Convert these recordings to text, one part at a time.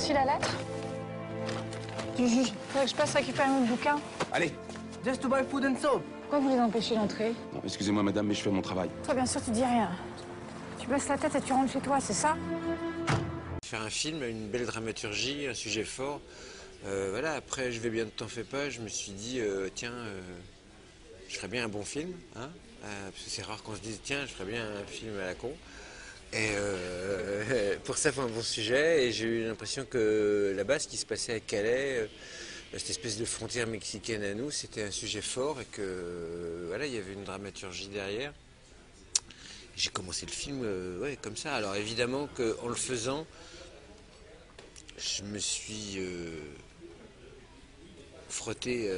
reçu la lettre du juge. Faudrait que je passe récupérer mon bouquin. Allez. Just to buy food and soap. Pourquoi vous les empêchez d'entrer? Non, excusez-moi madame, mais je fais mon travail. Toi, bien sûr, tu dis rien. Tu baisses la tête et tu rentres chez toi, c'est ça? Faire un film, une belle dramaturgie, un sujet fort. Voilà, après Je vais bien, ne t'en fais pas, je me suis dit, tiens, je ferais bien un bon film. Hein, parce que c'est rare qu'on se dise, tiens, je ferais bien un film à la con. Et pour ça, il faut un bon sujet. Et j'ai eu l'impression que là-bas, ce qui se passait à Calais, cette espèce de frontière mexicaine à nous, c'était un sujet fort et que voilà, il y avait une dramaturgie derrière. J'ai commencé le film ouais, comme ça. Alors évidemment qu'en le faisant, je me suis frotté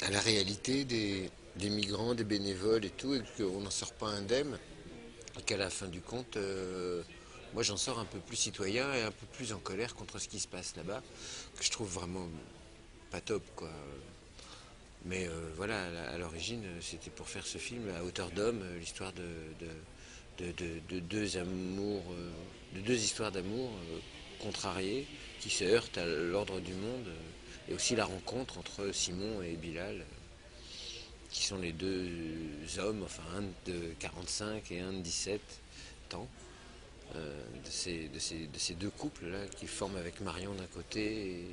à la réalité des migrants, des bénévoles et tout, et qu'on n'en sort pas indemne. Et qu'à la fin du compte, moi j'en sors un peu plus citoyen et un peu plus en colère contre ce qui se passe là-bas, que je trouve vraiment pas top, quoi. Mais voilà, à l'origine, c'était pour faire ce film à hauteur d'homme, l'histoire de deux amours, de deux histoires d'amour contrariées qui se heurtent à l'ordre du monde, et aussi la rencontre entre Simon et Bilal, qui sont les deux hommes, enfin un de 45 et un de 17 ans, de ces deux couples-là qui forment avec Marion d'un côté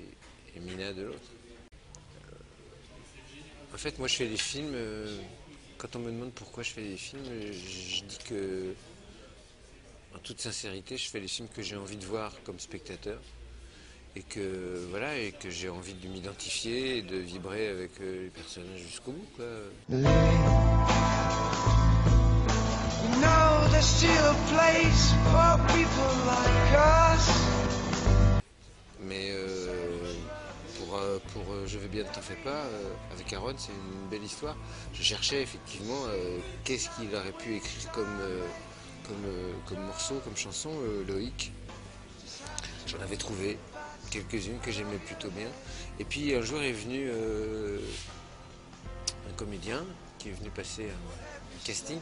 et Mina de l'autre. En fait, moi je fais des films, quand on me demande pourquoi je fais des films, je dis que, en toute sincérité, je fais les films que j'ai envie de voir comme spectateur. Et que voilà, et que j'ai envie de m'identifier et de vibrer avec les personnages jusqu'au bout, quoi. Mais pour Je vais bien, ne t'en fais pas, avec Aaron, c'est une belle histoire. Je cherchais effectivement qu'est-ce qu'il aurait pu écrire comme morceau, comme chanson, Loïc. J'en avais trouvé quelques-unes que j'aimais plutôt bien. Et puis un jour est venu un comédien qui est venu passer un casting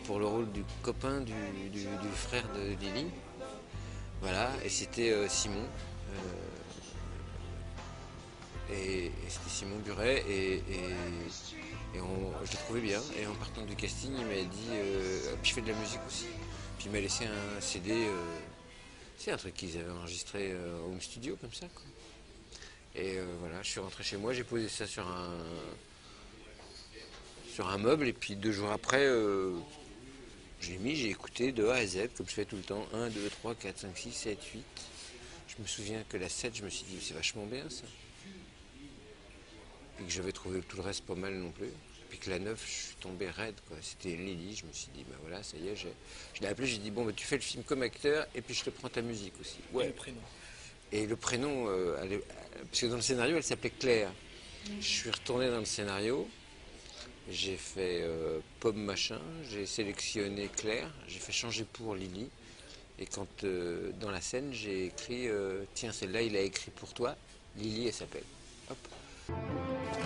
pour le rôle du copain du frère de Lily. Voilà, et c'était Simon. Et c'était Simon Buret, et je le trouvais bien. Et en partant du casting, il m'a dit, puis je fais de la musique aussi. Puis il m'a laissé un CD. C'est un truc qu'ils avaient enregistré au home studio, comme ça, quoi. Et voilà, je suis rentré chez moi, j'ai posé ça sur un meuble, et puis 2 jours après, je l'ai mis, j'ai écouté de A à Z, comme je fais tout le temps. 1, 2, 3, 4, 5, 6, 7, 8. Je me souviens que la 7, je me suis dit, c'est vachement bien, ça. Puis que j'avais trouvé tout le reste pas mal non plus. Puis que la 9, je suis tombé raide, quoi. C'était Lily, je me suis dit, bah voilà, ça y est, je l'ai appelé, j'ai dit, bon, bah, tu fais le film comme acteur, et puis je te prends ta musique aussi. Ouais. Et le prénom, parce que dans le scénario, elle s'appelait Claire. Je suis retourné dans le scénario, j'ai fait Pomme machin, j'ai sélectionné Claire, j'ai fait changer pour Lily. Et quand, dans la scène, j'ai écrit, tiens, celle-là, il a écrit pour toi, Lily, elle s'appelle. Hop.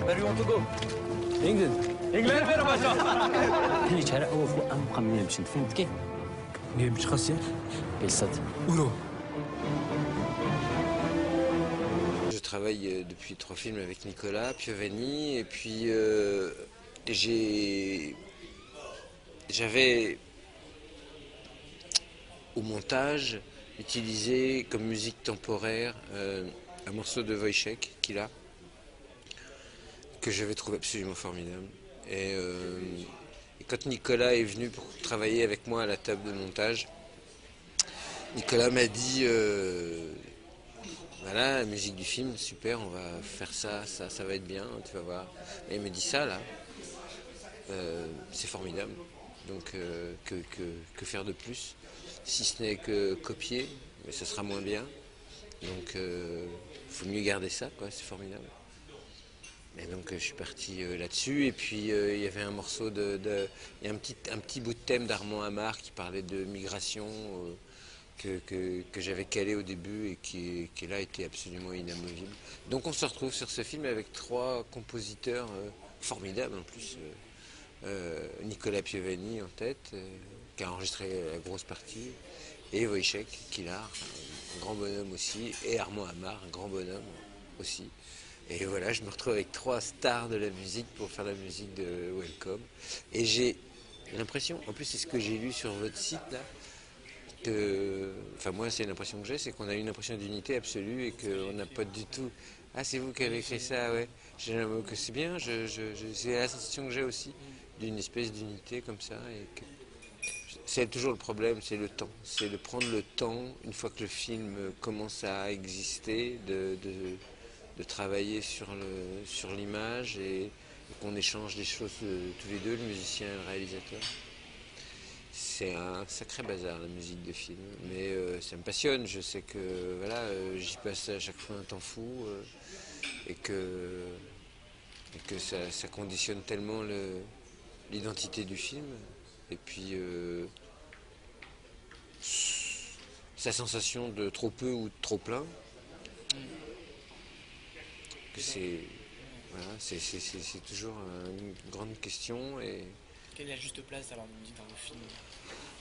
Where do you want to go? England. England فين باشا؟ اللي شارع هو في أنقى من يمشي فهمت كيف؟ يمشي خاصية؟ قصة. ورو. Je travaille depuis 3 films avec Nicolas Piovani, et puis j'avais au montage utilisé comme musique temporaire un morceau de Wojciech qu'il a, que j'avais trouvé absolument formidable. Et quand Nicolas est venu pour travailler avec moi à la table de montage, Nicolas m'a dit voilà, la musique du film, super, on va faire ça, ça va être bien, tu vas voir. Et il me dit ça, là, c'est formidable. Donc, que faire de plus? Si ce n'est que copier, mais ce sera moins bien. Donc, faut mieux garder ça, quoi, c'est formidable. Et donc, je suis parti là-dessus. Et puis, il y avait un morceau il y a un petit bout de thème d'Armand Amar qui parlait de migration, que j'avais calé au début et qui là était absolument inamovible. Donc on se retrouve sur ce film avec 3 compositeurs formidables en plus. Nicolas Piovani en tête, qui a enregistré la grosse partie, et Wojciech Kilar, un grand bonhomme aussi, et Armand Amar, un grand bonhomme aussi. Et voilà, je me retrouve avec 3 stars de la musique pour faire la musique de Welcome. Et j'ai l'impression, en plus c'est ce que j'ai lu sur votre site là, enfin moi c'est l'impression que j'ai, c'est qu'on a une impression d'unité absolue et qu'on n'a pas du tout... Ah c'est vous qui avez écrit ça, ouais. Que c'est bien, c'est la sensation que j'ai aussi d'une espèce d'unité comme ça. Et que c'est toujours le problème, c'est le temps. C'est de prendre le temps, une fois que le film commence à exister, de travailler sur l'image et qu'on échange des choses tous les deux, le musicien et le réalisateur. C'est un sacré bazar la musique de film, mais ça me passionne. Je sais que voilà, j'y passe à chaque fois un temps fou et que ça conditionne tellement l'identité du film. Et puis sa sensation de trop peu ou de trop plein, que c'est voilà, c'est toujours une grande question. Et quelle est la juste place alors on dit dans le film?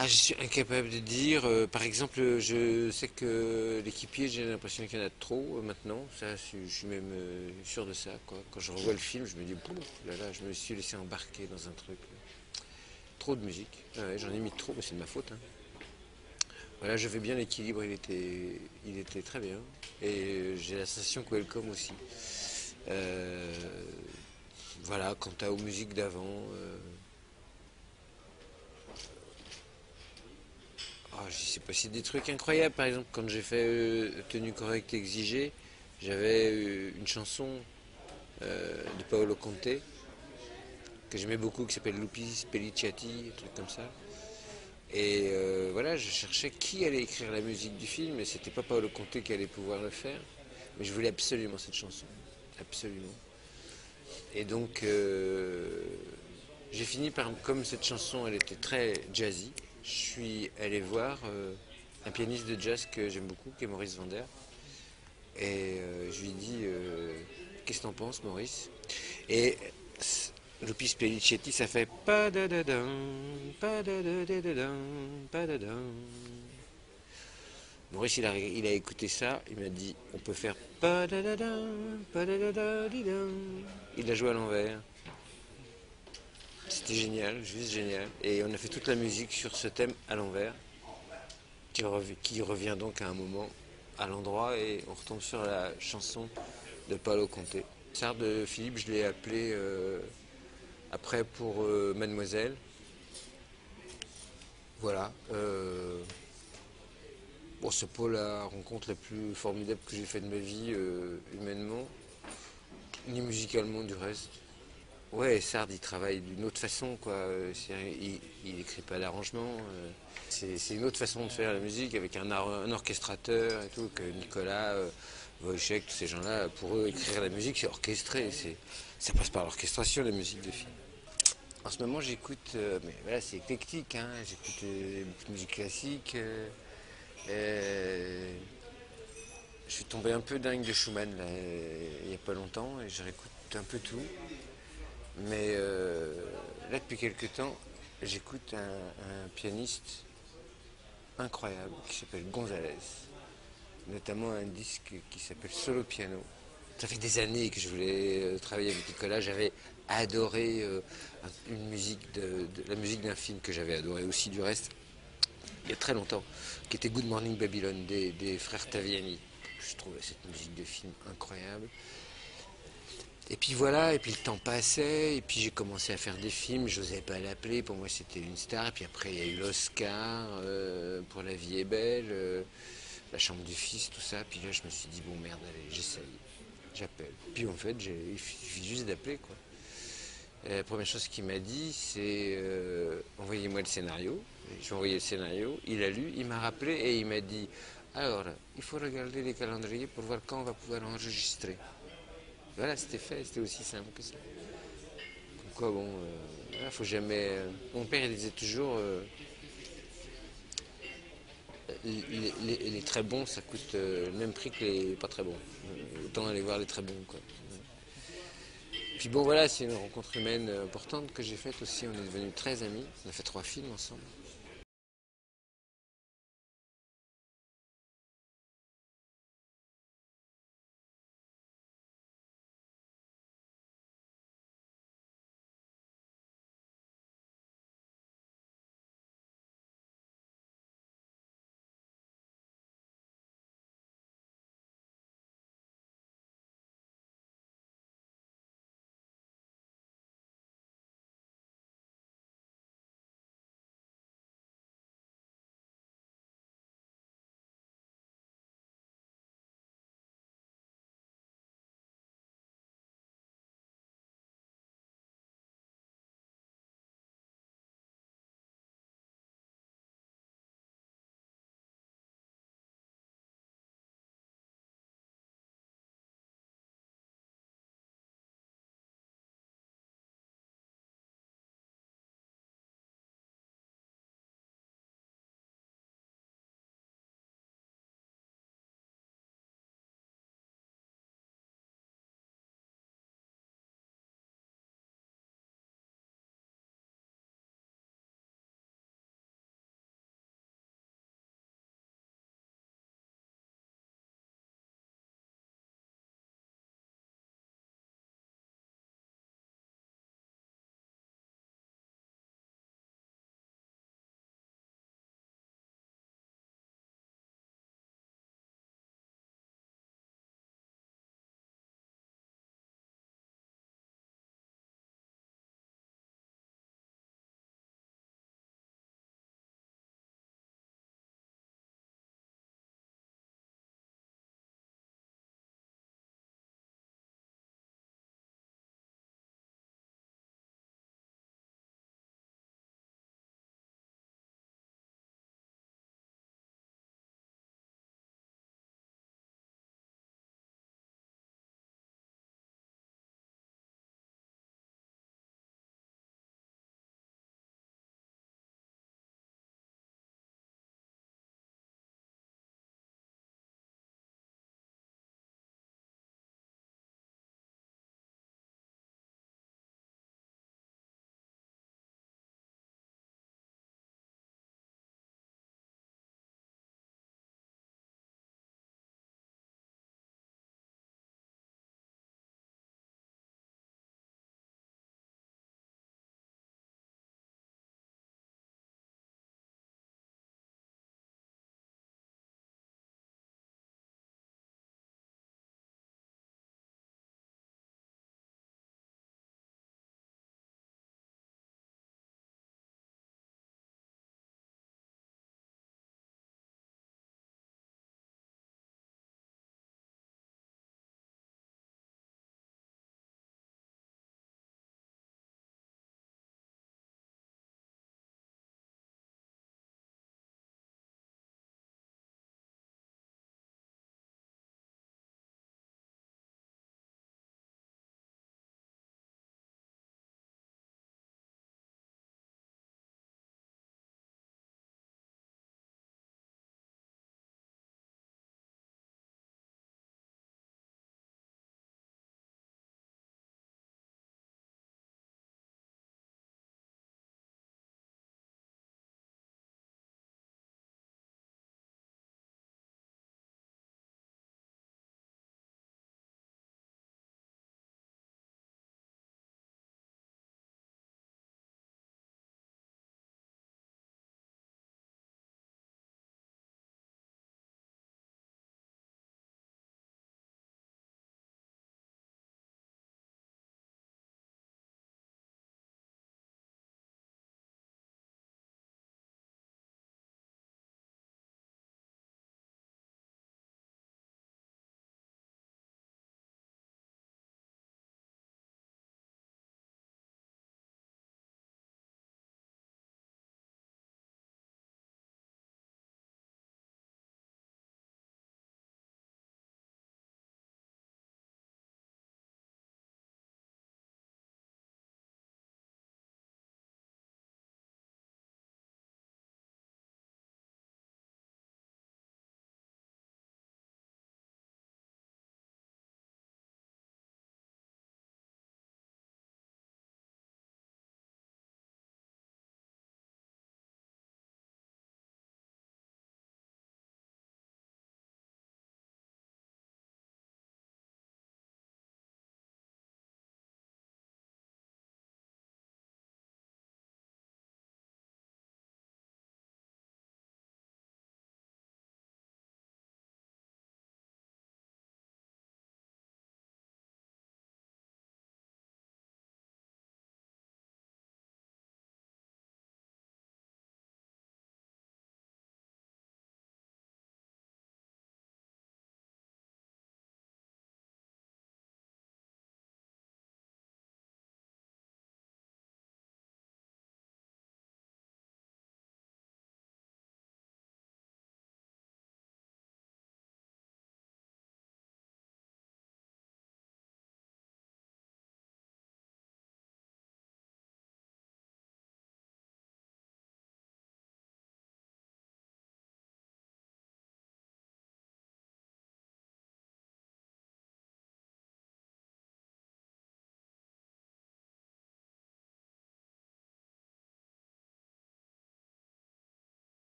ah, je suis incapable de dire. Par exemple, je sais que l'équipier, j'ai l'impression qu'il y en a trop maintenant. Ça, je suis même sûr de ça, quoi. Quand je revois le film, je me dis, là, je me suis laissé embarquer dans un truc. Trop de musique. Ouais, j'en ai mis trop, mais c'est de ma faute. Hein. Voilà, je vais bien l'équilibre, il était très bien. Et j'ai la sensation que Welcome aussi. Voilà, quant aux musiques d'avant. Il s'est passé des trucs incroyables. Par exemple, quand j'ai fait Tenue correcte exigée, j'avais une chanson de Paolo Conte que j'aimais beaucoup, qui s'appelle Lupi Pellicciati, un truc comme ça. Et voilà, je cherchais qui allait écrire la musique du film, et c'était pas Paolo Conte qui allait pouvoir le faire, mais je voulais absolument cette chanson, absolument. Et donc, j'ai fini par, comme cette chanson, elle était très jazzy, je suis allé voir un pianiste de jazz que j'aime beaucoup, qui est Maurice Vander. Et je lui ai dit, qu'est-ce que t'en penses, Maurice? Et Lupi Pellicciati, ça fait pa-da-da-dum, pa-da-da-da-da-dum, pa-da-dum. Maurice, il a écouté ça, il m'a dit, on peut faire pa-da-da-dum, pa-da-da-da-di-dum. Il l'a joué à l'envers. C'était génial, juste génial. Et on a fait toute la musique sur ce thème à l'envers, qui revient donc à un moment à l'endroit, et on retombe sur la chanson de Paolo Conte. Sarre de Philippe, je l'ai appelé après pour Mademoiselle. Voilà. Bon, c'est pas la rencontre la plus formidable que j'ai faite de ma vie, humainement, ni musicalement du reste. Ouais, Sard, il travaille d'une autre façon, quoi. Il écrit pas d'arrangement. C'est une autre façon de faire la musique, avec un orchestrateur et tout, que Nicolas, Wojciech, tous ces gens-là, pour eux, écrire la musique, c'est orchestré. Ça passe par l'orchestration, la musique de film. En ce moment, j'écoute, mais voilà, c'est éclectique, hein. J'écoute beaucoup de musique classique. Je suis tombé un peu dingue de Schumann, là, il n'y a pas longtemps, et je réécoute un peu tout. Mais là, depuis quelques temps, j'écoute un pianiste incroyable qui s'appelle Gonzalez, notamment un disque qui s'appelle Solo Piano. Ça fait des années que je voulais travailler avec Nicolas. J'avais adoré une musique la musique d'un film que j'avais adoré aussi du reste, il y a très longtemps, qui était Good Morning Babylon des frères Taviani. Je trouvais cette musique de film incroyable. Et puis voilà, et puis le temps passait, et puis j'ai commencé à faire des films, j'osais pas l'appeler, pour moi c'était une star, et puis après il y a eu l'Oscar pour La vie est belle, La chambre du fils, tout ça, puis là je me suis dit bon merde, allez, j'essaye, j'appelle. Puis en fait, il suffit juste d'appeler, quoi. Et la première chose qu'il m'a dit, c'est envoyez-moi le scénario. Je lui ai envoyé le scénario, il a lu, il m'a rappelé et il m'a dit alors, il faut regarder les calendriers pour voir quand on va pouvoir enregistrer. Voilà, c'était fait, c'était aussi simple que ça. Comme quoi, bon, voilà, faut jamais... Mon père, il disait toujours, les très bons, ça coûte le même prix que les pas très bons. Autant aller voir les très bons, quoi. Puis bon, voilà, c'est une rencontre humaine importante que j'ai faite aussi. On est devenus très amis. On a fait 3 films ensemble.